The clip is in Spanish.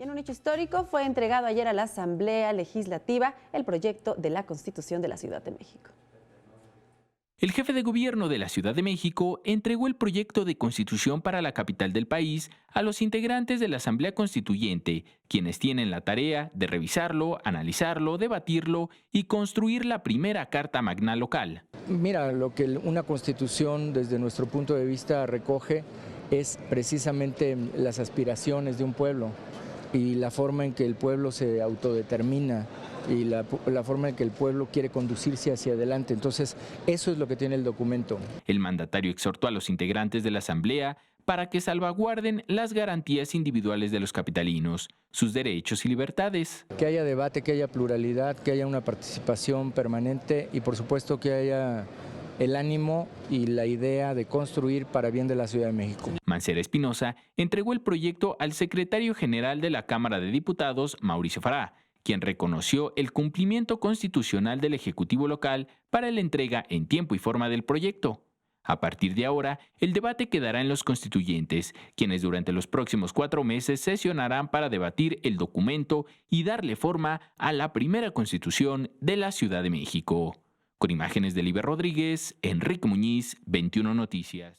Y en un hecho histórico fue entregado ayer a la Asamblea Legislativa el proyecto de la Constitución de la Ciudad de México. El jefe de gobierno de la Ciudad de México entregó el proyecto de constitución para la capital del país a los integrantes de la Asamblea Constituyente, quienes tienen la tarea de revisarlo, analizarlo, debatirlo y construir la primera Carta Magna local. Mira, lo que una constitución desde nuestro punto de vista recoge es precisamente las aspiraciones de un pueblo y la forma en que el pueblo se autodetermina y la forma en que el pueblo quiere conducirse hacia adelante. Entonces, eso es lo que tiene el documento. El mandatario exhortó a los integrantes de la Asamblea para que salvaguarden las garantías individuales de los capitalinos, sus derechos y libertades. Que haya debate, que haya pluralidad, que haya una participación permanente y por supuesto que haya el ánimo y la idea de construir para bien de la Ciudad de México. Mancera Espinosa entregó el proyecto al secretario general de la Cámara de Diputados, Mauricio Farah, quien reconoció el cumplimiento constitucional del Ejecutivo local para la entrega en tiempo y forma del proyecto. A partir de ahora, el debate quedará en los constituyentes, quienes durante los próximos 4 meses sesionarán para debatir el documento y darle forma a la primera Constitución de la Ciudad de México. Con imágenes de Liber Rodríguez, Enrique Muñiz, 21 Noticias.